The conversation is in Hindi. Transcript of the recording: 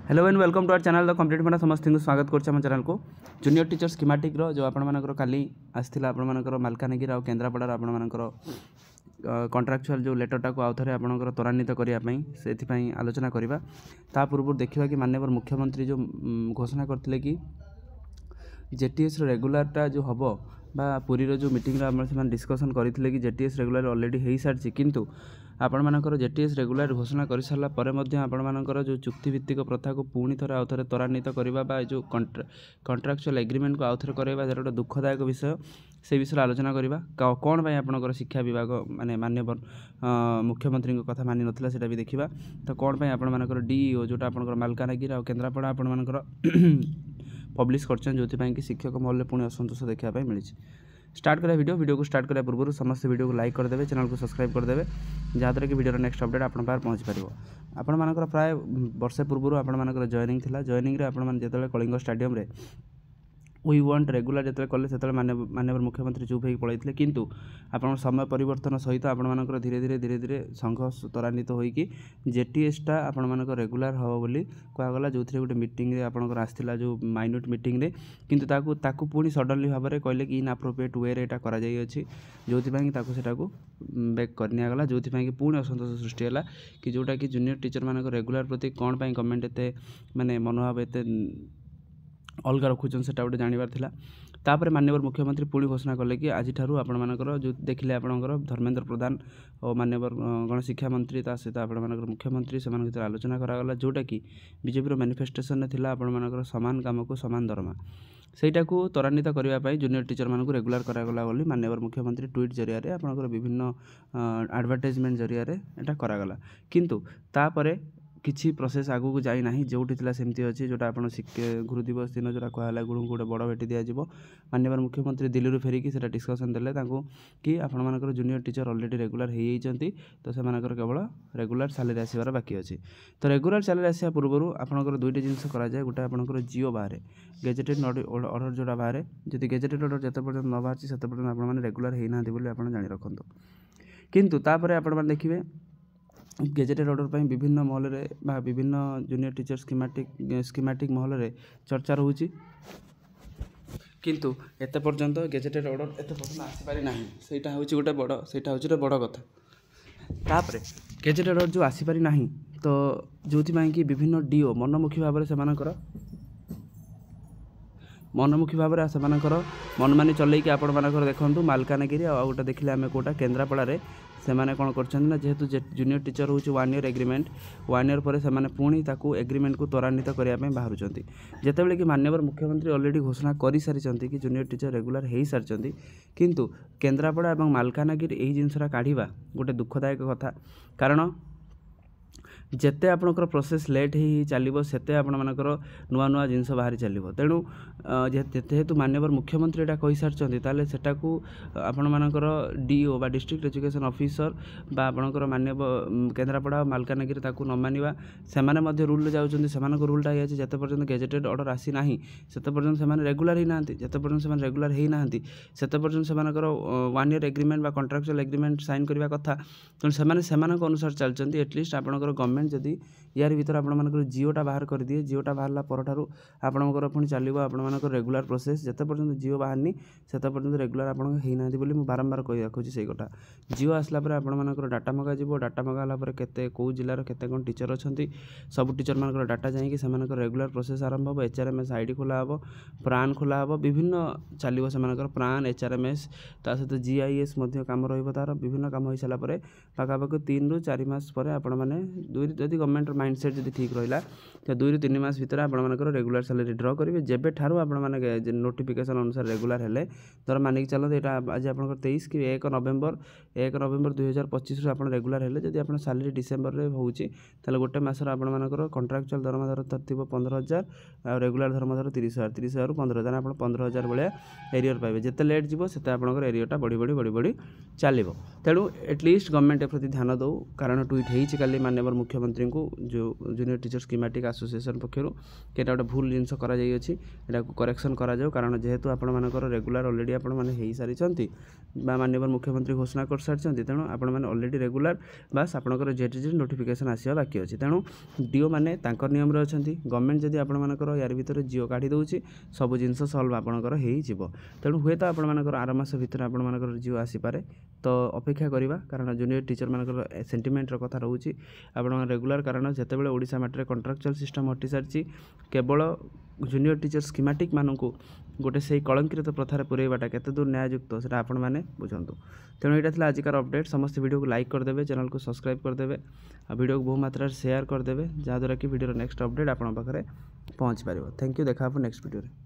Hello and welcome to our channel the complete मैंने समस्त को स्वागत कर चैनल को जूनियर टीचर स्कीमेटिक जो आपर काली आसाला आपर मालकानगिरी आ केन्द्रापड़ार आपर कॉन्ट्रैक्चुअल जो लेटरटा को आउ थे आपंकर त्वरान्वित करने से आलोचना करवा ता पूर्व देखा कि माननीय मुख्यमंत्री जो घोषणा करते कि जेटीएस रेगुलारटा जो हम बा पुरीर जो मीटिंग डिस्कसन करते कि जेटीएस रेगुलार ऑलरेडी हो सारी किंतु आपण मानकर जेटीएस रेगुलार घोषणा कर सारा पर आपण मानकर जो चुक्तिभित्तिक प्रथा को पुणी थे आउ थे त्वरान्वित करवा जो कॉन्ट्रैक्चुअल एग्रीमेंट को आउ थे करवा जरा गोटे दुखदायक विषय से विषय आलोचना करवा कौन पाई आपणकर शिक्षा विभाग माने माननीय मुख्यमंत्री कथा मानि नथिला सेटा भी देखिबा तो कौन पाई आपण मानकर डीईओ जोटा आपणकर मालकानगिरी आ केन्द्रापड़ा आपण मानकर पब्लिश करछन जोथि कि शिक्षक महल पुणी असंतोष देखा मिली स्टार्ट करा वीडियो को स्टार्ट करा पूर्व समस्त वीडियो को लाइक करदे चैनल को सब्सक्राइब करदे जहाँद्वारा कि वीडियो नेक्स्ट अपडेट आपण पार पहुँच पार आपण मानकर प्राय वर्षे पूर्व आपण मानकर जॉइनिंग थिला जॉइनिंग रे आपण मान जेतले कलिंग स्टेडियम रे वी वांट रेगुलर जो कले से माननीय मुख्यमंत्री चुप हो पड़े किंतु आप समय परिवर्तन सहित आपर धीरे धीरे धीरे धीरे संघ त्वरान्वित होगी जेटीएसटा आपर रेगुलर हम बोली कहगला जो थे गोटे मीटिंग आपंकर आसाला जो माइन्यूट मीटिंग रे किंतु ताकू पुणी सडनली भाव में कहले कि इनअप्रोप्रिएट वे रे करा जो बैक करनीगला जो पुणी असंतोष सृष्टि है कि जोटा कि जूनियर टीचर मान रेगुलर प्रति कौन पाई गवर्नमेंट एत माने मनोभाव एत अलग रखुचन से गोटे जानवर था तापर माननीय मुख्यमंत्री पुणी घोषणा कले कि आज आपर जो देखिले आपणकर धर्मेंद्र प्रधान और माननीय गणशिक्षा मंत्री सहित आपर मुख्यमंत्री से आलोचना करागला जोटा कि बीजेपी मैनिफेस्टेशन थिला आपर सामान काम को सामान दरमा सेटा को त्वरान्वित करने जूनियर टीचर मानक रेगुलर करागला बोली माननीय मुख्यमंत्री ट्वीट जरिया आपणकर विभिन्न एडवर्टाइजमेंट जरिया एटा करागला किंतु तापरे किसी प्रोसेस आगू जाई नहीं जोटी थिला सेमती अच्छी जोटा आप गुरु दिवस दिन जोटा कहला गुरु गोटे बड़ भेटी दिज्व माननीय मुख्यमंत्री दिल्ली फेरिकी से डिस्कसन देले कि आपण जूनियर टीचर ऑलरेडी रेगुलर हो तो से केवल रेगुलर सैलरी आसबार बाकी अच्छी तो रेगुलर सैलरी आसा पूर्व आपंकर दुईट जिनस कराए गोटे आपंकर जिओ बाहर गेजेटेड ऑर्डर जोटा बाहर जब गेजेटेड ऑर्डर जिते पर्यटन न बाहर से पर्यटन आप रेगुलर होना बोली आप जाणी रखु किंतु तापर आपण देखिए गेजेटेड ऑर्डर पर विभिन्न महल में विभिन्न जूनियर टीचर स्कीमेटिक महल में चर्चा रोचे किंतु एत पर्यंत गेजेटेड ऑर्डर एत पर्यंत आसीपारी ना सेटा हूँ गोटे बड़ कथा तापर गेजेटेड ऑर्डर जो आसीपारी ना तो जो कि विभिन्न डीओ मनमुखी भाव से मनमुखी भाव से मनमानी चलैक आपण देखूँ मालकानगिरी आ गोटे देखिले आम कोटा केन्द्रापड़ा से मैंने कौन कर जेहेतु जूनियर टीचर हूँ 1 ईयर एग्रीमेंट 1 ईयर पर से पुणी ताकू एग्रीमेंट को त्वरान्वित करने बाहर जितेबाला कि माननीय मुख्यमंत्री ऑलरेडी घोषणा कर सारी कि जूनियर टीचर रेगुलर हो सारी किंतु केन्द्रापड़ा और मालकानगिरी यही जिनसा काढ़ा गोटे दुखदायक कथा कारण जेते आपणकर प्रोसेस लेट ही चलो सेते आपणकर नुआ नुआ जिनस बाहरी चलो तेणु जेहेतु माननीय मुख्यमंत्री एटा कही सारी ताले सेटाकू आपण मानकर डीओ बा डिस्ट्रिक्ट एजुकेशन ऑफिसर बा आपणकर माननीय केन्द्रापड़ा मालकानगिरी ताकू न मानिबा सेमाने मध्य रूल जाउछन्ती सेमानक रूलटा है जेते पर्यंत गेजेटेड ऑर्डर आसी नाही सेते पर्यंत सेमाने रेगुलर ही नांती जेते पर्यंत सेमाने रेगुलर ही नांती सेते पर्यंत सेमानकर 1 ईयर एग्रीमेंट बा कॉन्ट्रैक्चुअल एग्रीमेंट साइन करबा कथा तेणु सेमाने सेमानक अनुसार चलचन्ती एटलिस्ट आपणकर गवर्नमेंट जदि यार भीतर आपर जिओटा बाहर कर दिए जिओटा बाहर पर आपंकर पुणी चलो आपर रेगुलर प्रोसेस जिते पर्यंत जिओ बाहरनी से पर्यंत रेगुलर आप बोली मुझे बारंबार कही रखुच्छी से कथा जिओ आसला आपर डाटा मगा डाटा मगाला केते कौ जिलार केते कौन टीचर अच्छा सब टीचर मान डाटा जाकि रेगुलर प्रोसेस आरंभ हो एचआरएमएस आईडी खोला हम प्राण खोला हम विभिन्न चलो से प्राण एचआरएमएस ता सहित जीआईएस कम रार विभिन्न कम हो सारापर पाखापाखि 3 ରୁ 4 मास पर आपण मैंने जदि गवर्नमेंट माइंडसेट जब ठीक रहा तो 2 ରୁ 3 मास भर आपर रेगुलर सैलरी ड्र करेंगे जेबे ठारू आप नोटिफिकेशन अनुसार रेगुलर हेले धर मानिक चलते यहाँ आज आप 23 कि 1 नवेम्बर 2025 आप रेगुलर हेले जब आप सैलरी डिसेम्बर में होते गोटे मसर आपर कॉन्ट्रैक्चुअल दरमा धर थी 15,000 आ रेगुलर दरमा धर 30,000 30,000 15,000 आप 15,000 भाया एरियर पाइबे जिते लेट जीव से आपंकर एरियरटा बढ़ी बढ़ी बढ़ी बढ़ी चलो तेणु एटलिस्ट गवर्नमेंट प्रति ध्यान दो कारण ट्वीट होती काली माननीय मुख्यमंत्री को जो जूनियर टीचर स्कीमेटिक एसोसिएशन पक्षर कि गोटे भूल जिनस करेक्शन करा कारण जेहेतु आपर रेगुलर ऑलरेडी आपण मैंने हो सारी माननीय मुख्यमंत्री घोषणा कर सारी तेणु आपण मैंने ऑलरेडी रेगुलर बास आपंकर जेटीजी नोटिफिकेशन आसवा बाकी अच्छी तेणु डीओ मैंने नियम अच्छा गवर्नमेंट जदि आपर यार भितर जिओ काढ़ी दूसरी सब जिनस सल्व आपंकर हो तेणु हुए तो आपर आर मस भितर आपर जिओ आसीपे तो अपेक्षा करवा कारण जूनियर टीचर मानकर सेंटिमेंटर कथा रोचे आप रेगुलर कारण जितेबाला ओडिशा माटे कॉन्ट्रैक्चुअल सिस्टम हटि सारी केवल जूनियर टीचर स्कीमेटिक मानक गोटे से कलंकित प्रथार पुरैवाटा केते दूर न्याययुक्त से आपण मैंने बुझंतु तेणु यहाँ आजिकार अपडेट समस्त वीडियो को लाइक करदे चैनल को सब्सक्राइब करदे वीडियो को बहु मात्रा शेयर करदे जहाँद्वारा कि वीडियो नेक्स्ट अपडेट आपण पाखे पहुँच पार। थैंक यू देखा नेक्स्ट वीडियो।